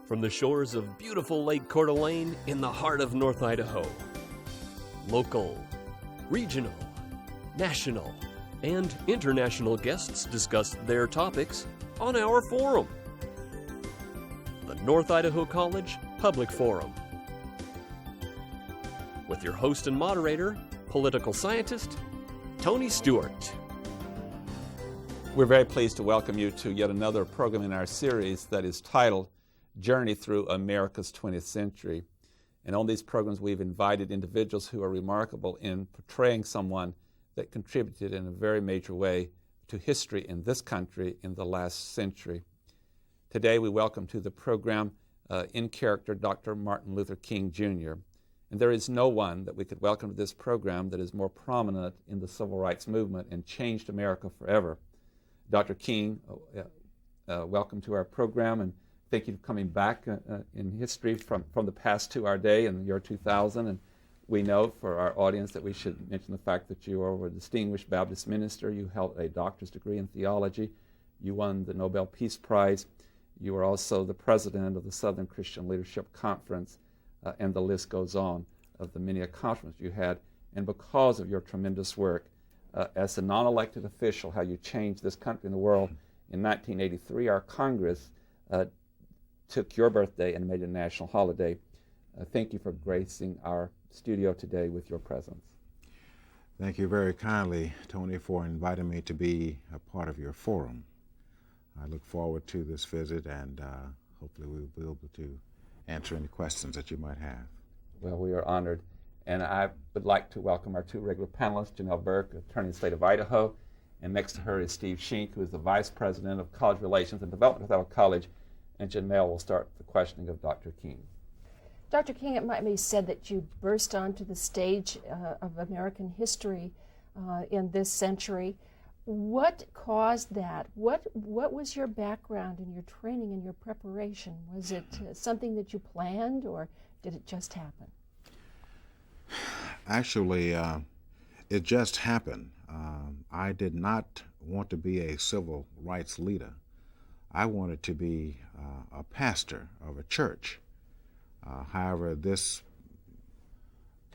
from the shores of beautiful Lake Coeur d'Alene in the heart of North Idaho. Local, regional, national, and international guests discuss their topics on our forum, the North Idaho College Public Forum, with your host and moderator, political scientist, Tony Stewart. We're very pleased to welcome you to yet another program in our series that is titled Journey Through America's 20th Century. And on these programs, we've invited individuals who are remarkable in portraying someone that contributed in a very major way to history in this country in the last century. Today, we welcome to the program in character Dr. Martin Luther King, Jr. And there is no one that we could welcome to this program that is more prominent in the civil rights movement and changed America forever. Dr. King, welcome to our program, and thank you for coming back in history from the past to our day in the year 2000. And we know for our audience that we should mention the fact that you are a distinguished Baptist minister. You held a doctor's degree in theology. You won the Nobel Peace Prize. You are also the president of the Southern Christian Leadership Conference, and the list goes on of the many accomplishments you had. And because of your tremendous work, as a non-elected official, how you changed this country and the world. In 1983, our Congress took your birthday and made it a national holiday. Thank you for gracing our studio today with your presence. Thank you very kindly, Tony, for inviting me to be a part of your forum. I look forward to this visit, and hopefully we'll be able to answer any questions that you might have. Well, we are honored. And I would like to welcome our two regular panelists, Janelle Burke, attorney in the state of Idaho, and next to her is Steve Schenck, who is the vice president of college relations and development at Idaho College. And Janelle will start the questioning of Dr. King. Dr. King, it might be said that you burst onto the stage of American history in this century. What caused that? What was your background and your training and your preparation? Was it something that you planned, or did it just happen? Actually, it just happened. I did not want to be a civil rights leader. I wanted to be a pastor of a church. However, this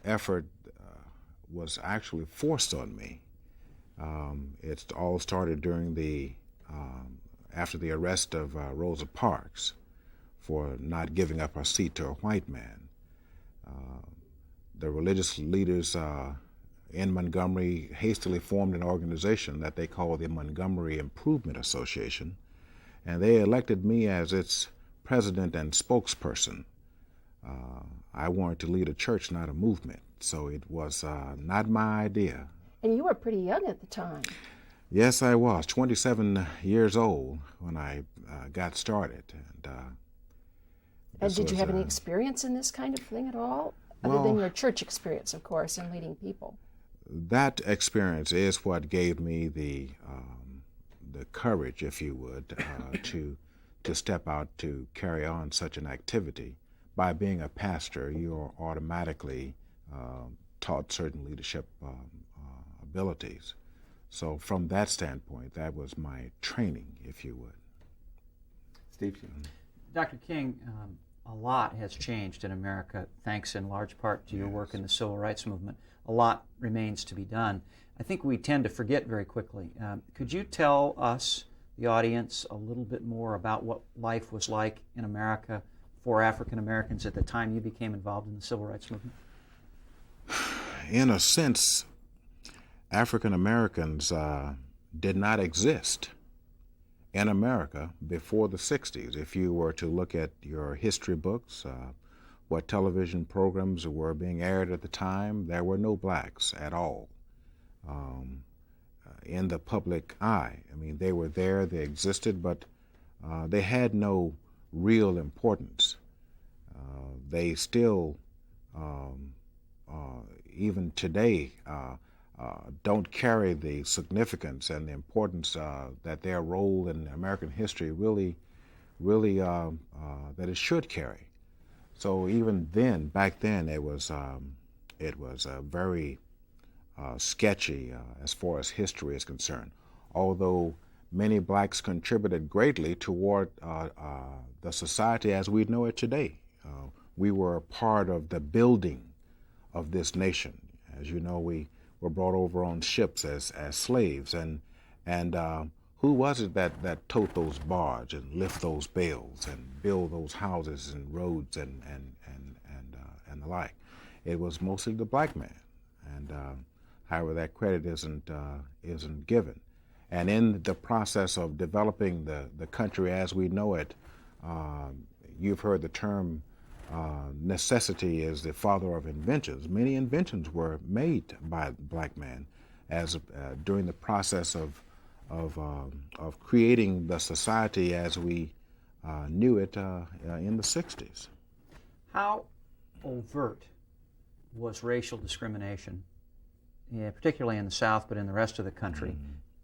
effort was actually forced on me. It all started during after the arrest of Rosa Parks for not giving up her seat to a white man. The religious leaders in Montgomery hastily formed an organization that they called the Montgomery Improvement Association, and they elected me as its president and spokesperson. I wanted to lead a church, not a movement, so it was not my idea. And you were pretty young at the time. Yes, I was, 27 years old when I got started. And did you have any experience in this kind of thing at all? Other than your church experience, of course, in leading people. That experience is what gave me the courage, if you would, to step out to carry on such an activity. By being a pastor, you are automatically taught certain leadership abilities. So from that standpoint, that was my training, if you would. Steve? Dr. King, a lot has changed in America, thanks in large part to your work in the civil rights movement. A lot remains to be done. I think we tend to forget very quickly. Could you tell us, the audience, a little bit more about what life was like in America for African Americans at the time you became involved in the civil rights movement? In a sense, African Americans did not exist in America before the 60s. If you were to look at your history books, what television programs were being aired at the time, there were no blacks at all in the public eye. I mean, they were there, they existed, but they had no real importance. They still, even today, don't carry the significance and the importance that their role in American history really that it should carry. So even then, back then, it was very sketchy as far as history is concerned. Although many blacks contributed greatly toward the society as we know it today. We were a part of the building of this nation. As you know, we were brought over on ships as slaves, and who was it that towed those barges and lift those bales and build those houses and roads and the like? It was mostly the black man, and however, that credit isn't given. And in the process of developing the country as we know it, you've heard the term necessity is the father of inventions. Many inventions were made by black men as during the process of creating the society as we knew it in the 60s. How overt was racial discrimination, particularly in the South, but in the rest of the country,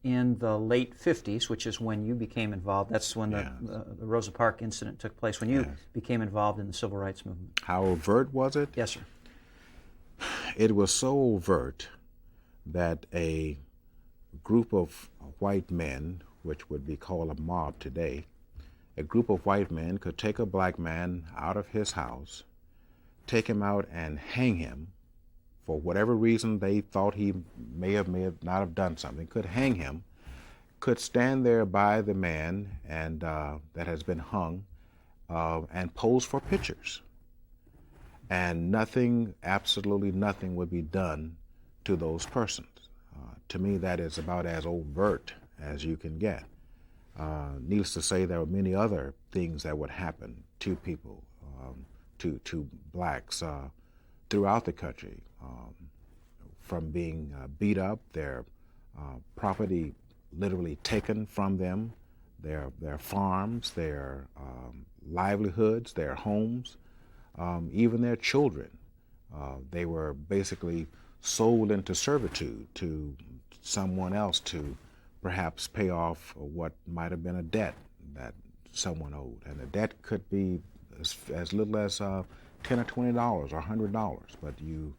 in the late 50s, which is when you became involved? That's when the Rosa Parks incident took place, when you became involved in the civil rights movement. How overt was it? Yes, sir. It was so overt that a group of white men, which would be called a mob today, a group of white men could take a black man out of his house, take him out and hang him for whatever reason they thought he may have not have done something, could hang him, could stand there by the man and that has been hung and pose for pictures. And nothing, absolutely nothing would be done to those persons. To me, that is about as overt as you can get. Needless to say, there were many other things that would happen to people, to blacks throughout the country, from being beat up, their property literally taken from them, their farms, their livelihoods, their homes, even their children. They were basically sold into servitude to someone else to perhaps pay off what might have been a debt that someone owed. And the debt could be as little as $10 or $20 or $100, but you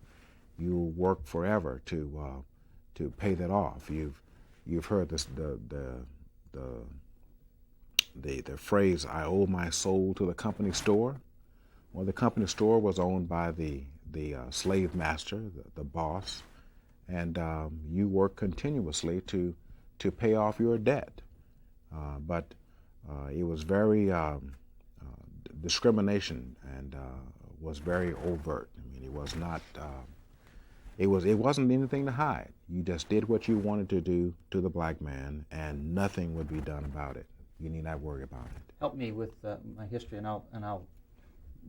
work forever to pay that off. You've heard this the phrase, "I owe my soul to the company store." Well, the company store was owned by the slave master, the boss, and you work continuously to pay off your debt. But it was very discrimination and was very overt. I mean, it was not. It wasn't anything to hide. You just did what you wanted to do to the black man, and nothing would be done about it. You need not worry about it. Help me with my history, and I'll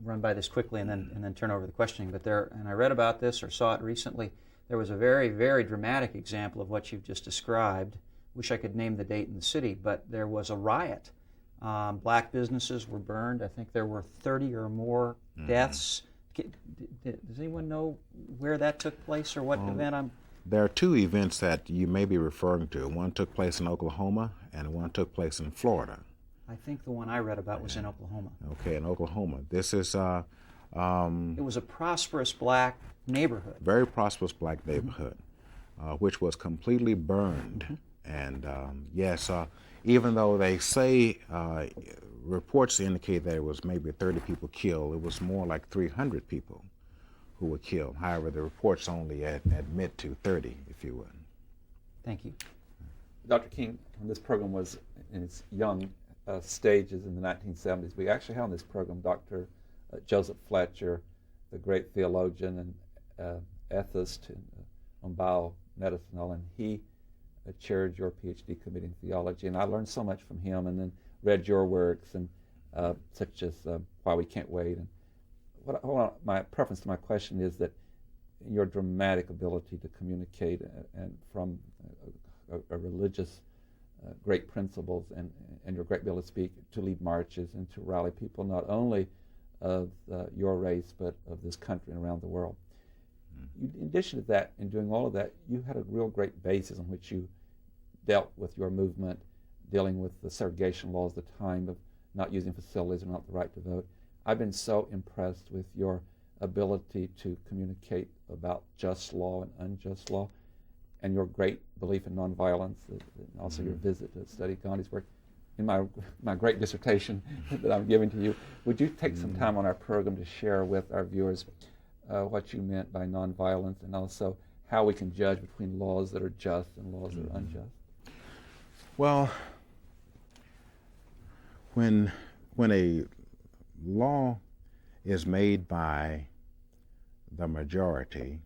run by this quickly and then turn over the questioning. But I read about this or saw it recently. There was a very, very dramatic example of what you've just described. Wish I could name the date and the city, but there was a riot. Black businesses were burned. I think there were 30 or more deaths. Does anyone know where that took place or what event There are two events that you may be referring to. One took place in Oklahoma and one took place in Florida. I think the one I read about was in Oklahoma. Okay, in Oklahoma. This is... it was a prosperous black neighborhood. Very prosperous black neighborhood, which was completely burned. And yes, even though they say reports indicate that it was maybe 30 people killed, it was more like 300 people who were killed. However, the reports only admit to 30, if you would. Thank you. Dr. King, when this program was in its young stages in the 1970s, we actually had on this program Dr. Joseph Fletcher, the great theologian and ethist on biomedicine, and he chaired your PhD committee in theology, and I learned so much from him, and then read your works, and such as Why We Can't Wait. And my preference to my question is that your dramatic ability to communicate and from a religious great principles and your great ability to speak, to lead marches and to rally people not only of your race but of this country and around the world. In addition to that, in doing all of that, you had a real great basis on which you dealt with your movement, dealing with the segregation laws at the time of not using facilities or not the right to vote. I've been so impressed with your ability to communicate about just law and unjust law. and your great belief in nonviolence, and also your visit to study Gandhi's work. In my great dissertation that I'm giving to you, would you take some time on our program to share with our viewers what you meant by nonviolence, and also how we can judge between laws that are just and laws that are unjust? Well, when a law is made by the majority,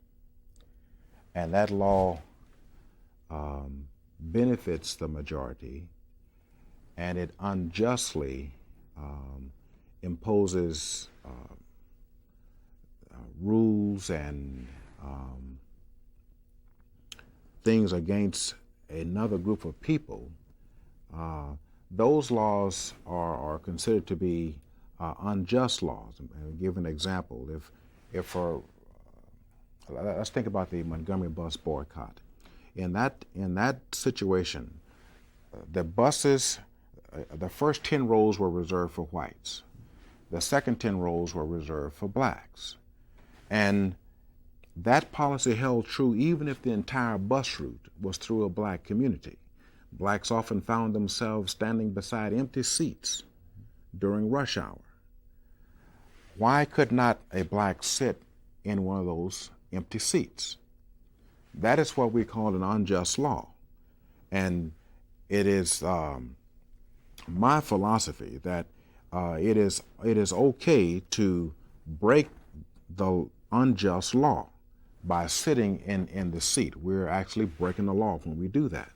and that law benefits the majority, and it unjustly imposes rules and things against another group of people, those laws are considered to be unjust laws. I'll give an example. Let's think about the Montgomery bus boycott. In that situation, the buses, the first 10 rows were reserved for whites. The second 10 rows were reserved for blacks. And that policy held true even if the entire bus route was through a black community. Blacks often found themselves standing beside empty seats during rush hour. Why could not a black sit in one of those empty seats? That is what we call an unjust law. And it is my philosophy that it is okay to break the unjust law by sitting in the seat. We're actually breaking the law when we do that.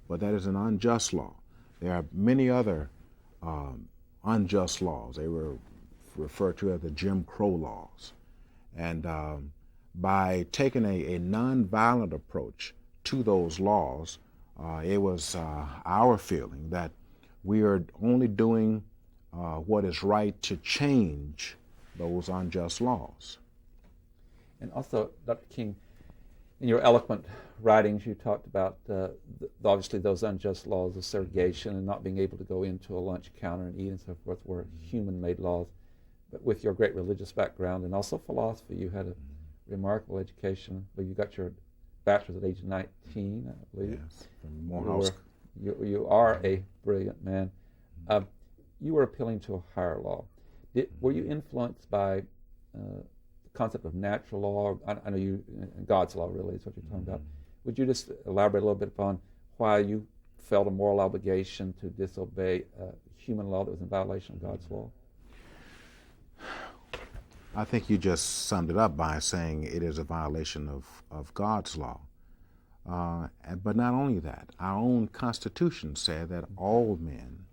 But that is an unjust law. There are many other unjust laws. They were referred to as the Jim Crow laws. And by taking a nonviolent approach to those laws, it was our feeling that we are only doing what is right to change those unjust laws. And also, Dr. King, in your eloquent writings, you talked about obviously those unjust laws of segregation and not being able to go into a lunch counter and eat and so forth were human-made laws. But with your great religious background and also philosophy, you had a remarkable education. Well, you got your bachelor's at age 19, I believe. Yes, from Morehouse. You are a brilliant man. You were appealing to a higher law. Were you influenced by the concept of natural law? I know you, God's law really is what you're talking about. Would you just elaborate a little bit upon why you felt a moral obligation to disobey human law that was in violation of God's law? I think you just summed it up by saying it is a violation of God's law. But not only that, our own Constitution said that all men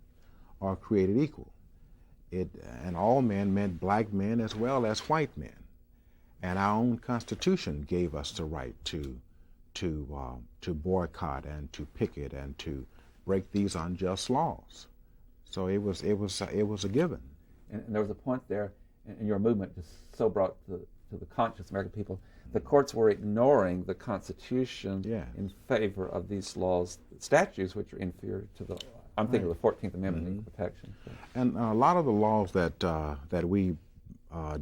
are created equal. And all men meant black men as well as white men. And our own Constitution gave us the right to boycott and to picket and to break these unjust laws. So it was a given. And there was a point there, and your movement just so brought to the conscious American people, the courts were ignoring the Constitution in favor of these laws, statutes which are inferior to the, I'm thinking of the 14th Amendment and equal protection. So. And a lot of the laws that we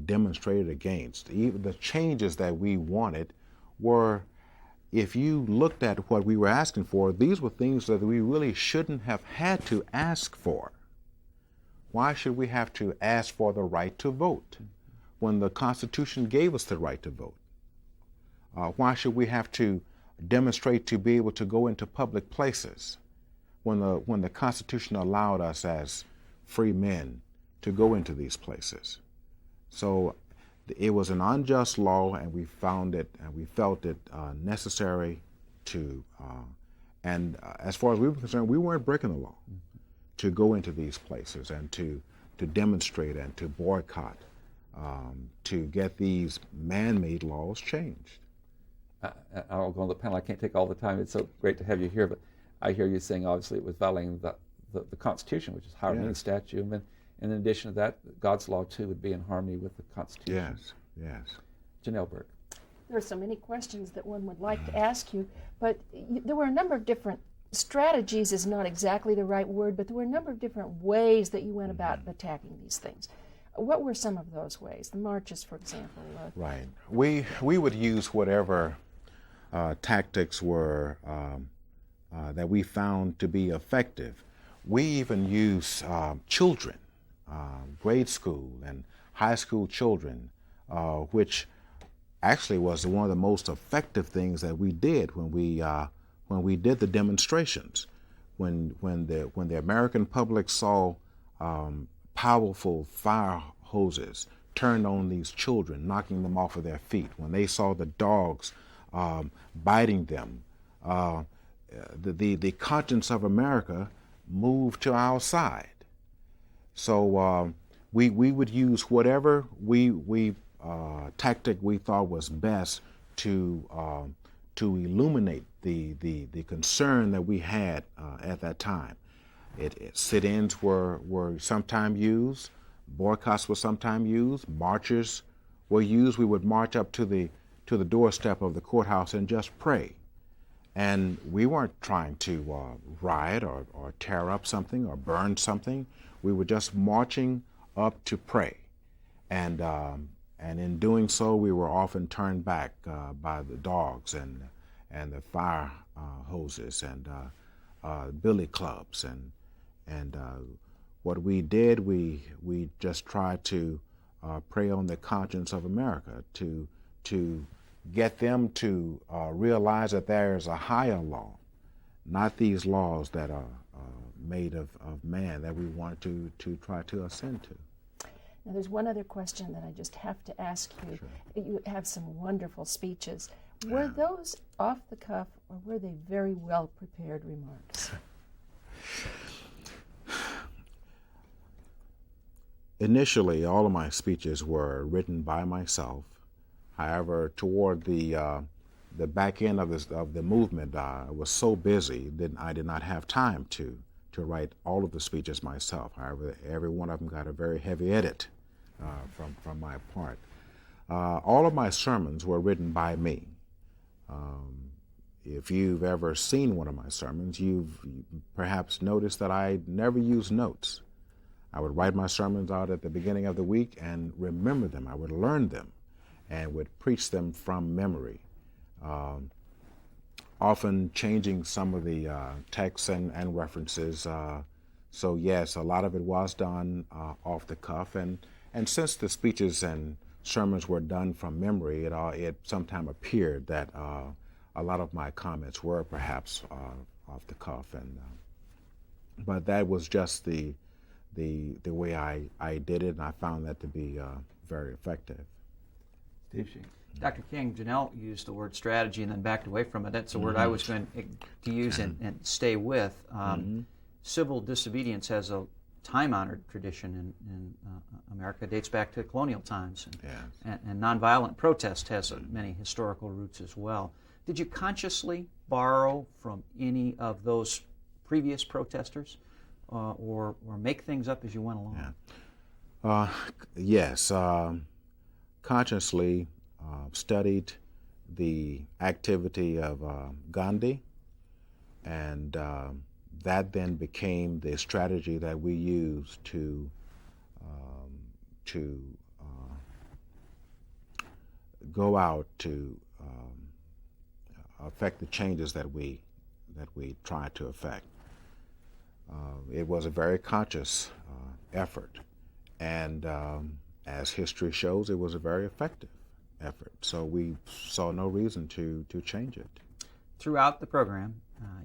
demonstrated against, even the changes that we wanted were, if you looked at what we were asking for, these were things that we really shouldn't have had to ask for. Why should we have to ask for the right to vote when the Constitution gave us the right to vote? Why should we have to demonstrate to be able to go into public places when the Constitution allowed us as free men to go into these places? So it was an unjust law, and we found it and we felt it necessary to, and as far as we were concerned, we weren't breaking the law to go into these places and to demonstrate and to boycott, to get these man-made laws changed. I'll go on the panel. I can't take all the time. It's so great to have you here, but I hear you saying obviously it was violating the Constitution, which is higher than any statute. And then in addition to that, God's law too would be in harmony with the Constitution. Yes. Janelle Burke. There are so many questions that one would like to ask you, but there were a number of different strategies is not exactly the right word, but there were a number of different ways that you went about attacking these things. What were some of those ways? The marches, for example. Right. We would use whatever tactics were that we found to be effective. We even use children, grade school and high school children, which actually was one of the most effective things that we did when we did the demonstrations. When the American public saw powerful fire hoses turned on these children, knocking them off of their feet, when they saw the dogs biting them, the conscience of America moved to our side. So we would use whatever tactic we thought was best to illuminate the concern that we had at that time. Sit-ins were sometimes used, boycotts were sometimes used, marches were used. We would march up to the doorstep of the courthouse and just pray. And we weren't trying to riot or tear up something or burn something. We were just marching up to pray. And in doing so, we were often turned back by the dogs and the fire hoses and billy clubs. And what we did, we just tried to prey on the conscience of America to get them to realize that there is a higher law, not these laws that are made of man, that we want to try to ascend to. Now, there's one other question that I just have to ask you. Sure. You have some wonderful speeches. Were those off the cuff, or were they very well prepared remarks? Initially, all of my speeches were written by myself. However, toward the back end of the movement, I was so busy that I did not have time to write all of the speeches myself. However, every one of them got a very heavy edit from my part. All of my sermons were written by me. If you've ever seen one of my sermons, you've perhaps noticed that I never use notes. I would write my sermons out at the beginning of the week and remember them. I would learn them and would preach them from memory, often changing some of the texts and references. So yes, a lot of it was done off the cuff, and since the speeches and sermons were done from memory, it sometimes appeared that a lot of my comments were perhaps off the cuff, but that was just the way I did it, and I found that to be very effective. Steve Sheen. Dr. King, Janelle used the word strategy and then backed away from it. That's a word I was going to use and stay with. Civil disobedience has a time-honored tradition in America. It dates back to colonial times. And nonviolent protest has many historical roots as well. Did you consciously borrow from any of those previous protesters or make things up as you went along? Yes. Consciously studied the activity of Gandhi, and that then became the strategy that we used to go out to affect the changes that we tried to affect. It was a very conscious effort, and as history shows, it was a very effective effort. So we saw no reason to change it. Throughout the program,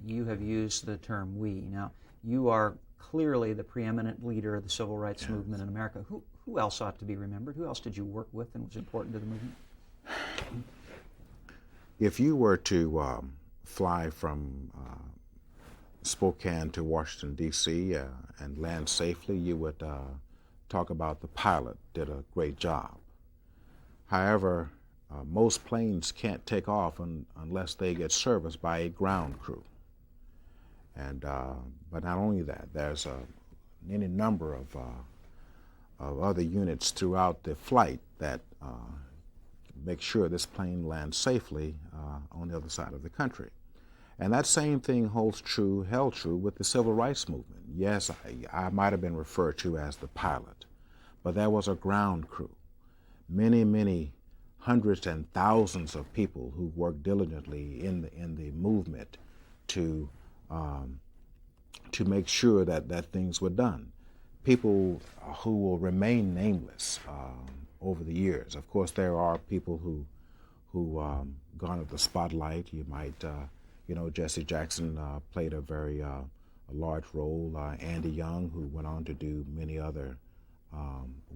you have used the term we. Now, you are clearly the preeminent leader of the civil rights movement in America. Who else ought to be remembered? Who else did you work with and was important to the movement? If you were to fly from Spokane to Washington, D.C. And land safely, you would talk about the pilot did a great job. However, most planes can't take off unless they get serviced by a ground crew. And but not only that, there's any number of other units throughout the flight that make sure this plane lands safely on the other side of the country. And that same thing held true with the civil rights movement. Yes, I might have been referred to as the pilot, but there was a ground crew. Many hundreds and thousands of people who worked diligently in the movement to make sure that things were done. People who will remain nameless over the years. Of course, there are people who garnered the spotlight. You might, Jesse Jackson played a very large role. Andy Young, who went on to do many other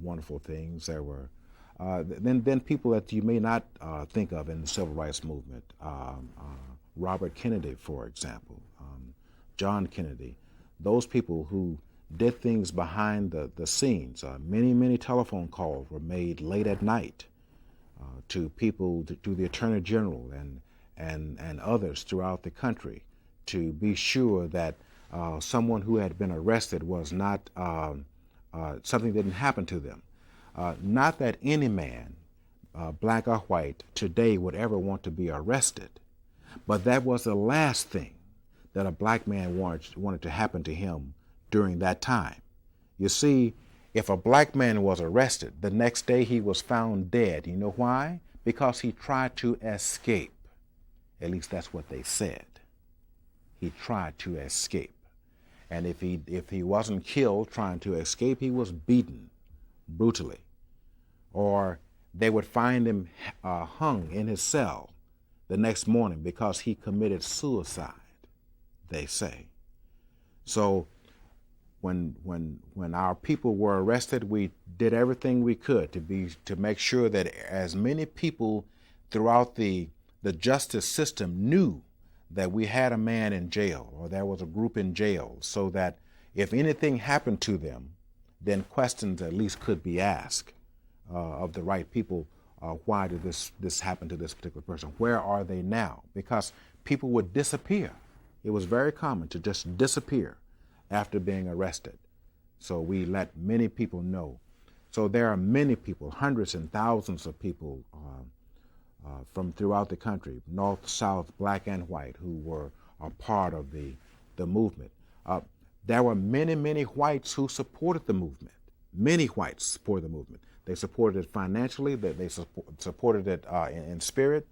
wonderful things. There were then people that you may not think of in the civil rights movement. Robert Kennedy, for example, John Kennedy. Those people who did things behind the scenes. Many telephone calls were made late at night to people, to the Attorney General and others throughout the country, to be sure that someone who had been arrested was not, something didn't happen to them. Not that any man, black or white, today would ever want to be arrested, but that was the last thing that a black man wanted to happen to him during that time. You see, if a black man was arrested, the next day he was found dead. You know why? Because he tried to escape. At least that's what they said. He tried to escape. And if he wasn't killed trying to escape, he was beaten brutally. Or they would find him hung in his cell the next morning because he committed suicide, they say. So when our people were arrested, we did everything we could to make sure that as many people throughout the justice system knew that we had a man in jail or there was a group in jail, so that if anything happened to them, then questions at least could be asked of the right people. Why did this happen to this particular person? Where are they now? Because people would disappear. It was very common to just disappear after being arrested. So we let many people know. So there are many people, hundreds and thousands of people from throughout the country, north, south, black and white, who were a part of the movement. There were many whites who supported the movement. Many whites supported the movement. They supported it financially, they supported it in spirit,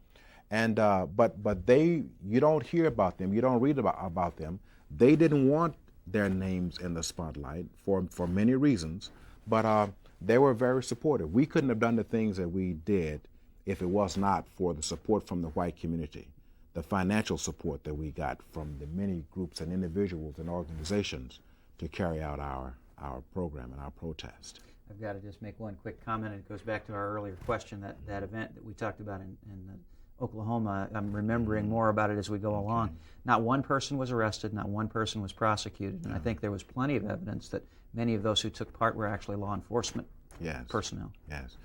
and but you don't hear about them, you don't read about them. They didn't want their names in the spotlight for many reasons, but they were very supportive. We couldn't have done the things that we did if it was not for the support from the white community, the financial support that we got from the many groups and individuals and organizations to carry out our program and our protest. I've got to just make one quick comment, and it goes back to our earlier question, that event that we talked about in Oklahoma. I'm remembering more about it as we go along. Not one person was arrested, not one person was prosecuted, and I think there was plenty of evidence that many of those who took part were actually law enforcement personnel. Yes.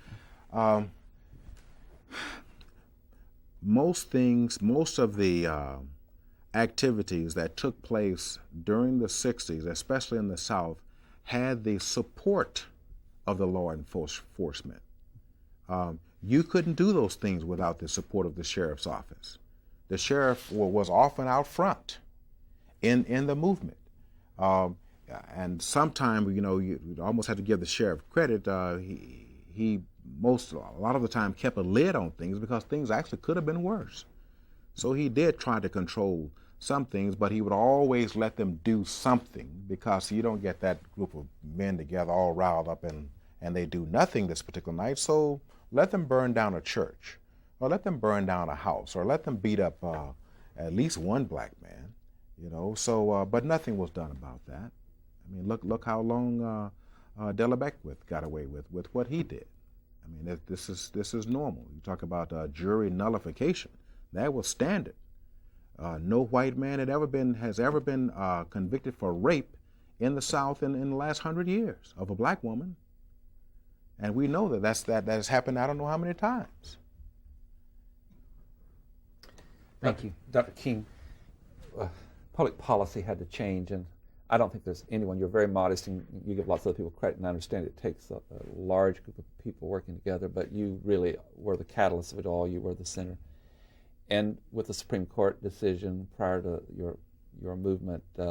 Most of the activities that took place during the 60s, especially in the South, had the support of the law enforcement. You couldn't do those things without the support of the sheriff's office. The sheriff was often out front in the movement. And sometimes, you almost have to give the sheriff credit. He a lot of the time kept a lid on things because things actually could have been worse. So he did try to control some things, but he would always let them do something, because you don't get that group of men together all riled up and they do nothing this particular night. So let them burn down a church, or let them burn down a house, or let them beat up at least one black man, So, but nothing was done about that. I mean, look how long Della Beckwith got away with what he did. I mean, this is normal. You talk about jury nullification. That was standard. No white man has ever been convicted for rape in the South in the last 100 years of a black woman. And we know that has happened I don't know how many times. Thank you. Dr. King, public policy had to change, and I don't think there's anyone, you're very modest and you give lots of other people credit, and I understand it takes a large group of people working together, but you really were the catalyst of it all, you were the center. And with the Supreme Court decision prior to your movement in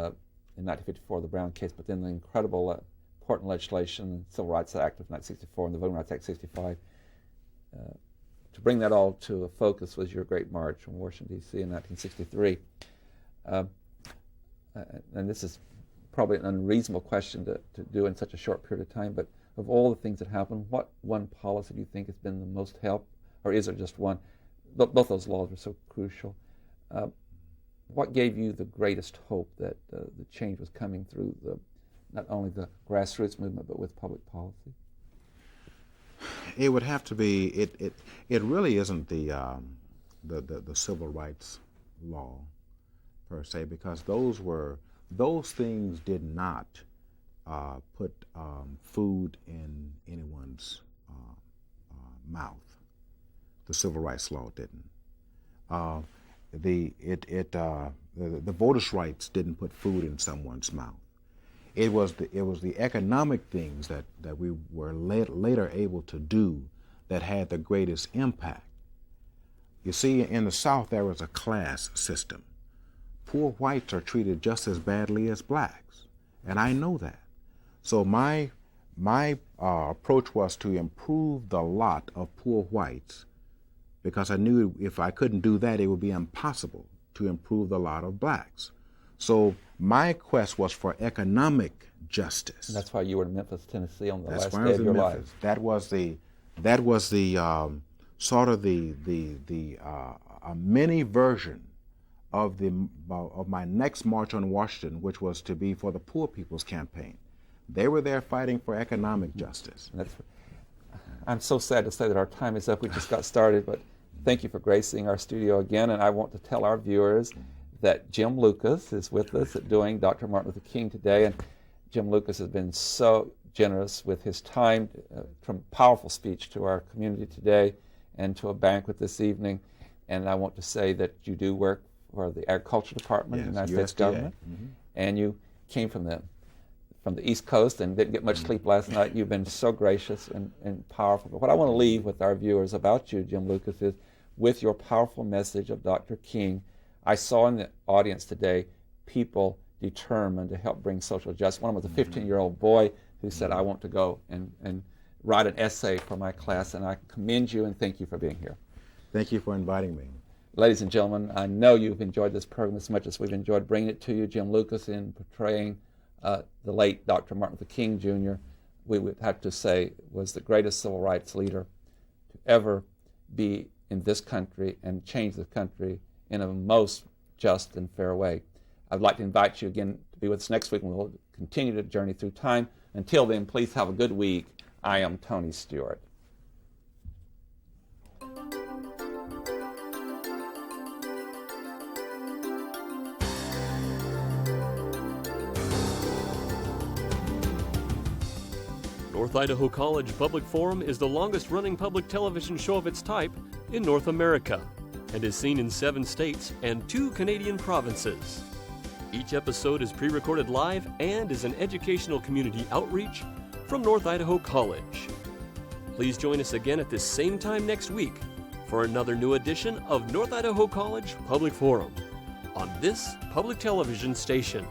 1954, the Brown case, but then the incredible important legislation, the Civil Rights Act of 1964 and the Voting Rights Act of 65, to bring that all to a focus was your Great March from Washington, D.C. in 1963. And this is probably an unreasonable question to do in such a short period of time, but of all the things that happened, what one policy do you think has been the most help, or is there just one? Both those laws were so crucial. What gave you the greatest hope that the change was coming through not only the grassroots movement, but with public policy? It would have to be. It really isn't the civil rights law per se, because those things did not put food in anyone's mouth. The civil rights law didn't. The voters' rights didn't put food in someone's mouth. It was the economic things that we were later able to do that had the greatest impact. You see, in the South there was a class system. Poor whites are treated just as badly as blacks, and I know that. So my approach was to improve the lot of poor whites, because I knew if I couldn't do that, it would be impossible to improve the lot of blacks. So my quest was for economic justice. And that's why you were in Memphis, Tennessee on the last why I day was of in your Memphis. life. That was the sort of the a mini version of my next March on Washington, which was to be for the Poor People's Campaign. They were there fighting for economic justice. I'm so sad to say that our time is up. We just got started, but thank you for gracing our studio again. And I want to tell our viewers that Jim Lucas is with us at doing Dr. Martin Luther King today. And Jim Lucas has been so generous with his time, from powerful speech to our community today and to a banquet this evening. And I want to say that you do work for the Agriculture Department of the United States government, and you came from the East Coast and didn't get much sleep last night. You've been so gracious and powerful. But what I want to leave with our viewers about you, Jim Lucas, is with your powerful message of Dr. King. I saw in the audience today people determined to help bring social justice. One was a 15-year-old boy who said, I want to go and write an essay for my class, and I commend you and thank you for being here. Thank you for inviting me. Ladies and gentlemen, I know you've enjoyed this program as much as we've enjoyed bringing it to you. Jim Lucas in portraying the late Dr. Martin Luther King Jr., we would have to say was the greatest civil rights leader to ever be in this country and change the country in a most just and fair way. I'd like to invite you again to be with us next week, and we'll continue to journey through time. Until then, please have a good week. I am Tony Stewart. North Idaho College Public Forum is the longest-running public television show of its type in North America and is seen in 7 states and 2 Canadian provinces. Each episode is pre-recorded live and is an educational community outreach from North Idaho College. Please join us again at this same time next week for another new edition of North Idaho College Public Forum on this public television station.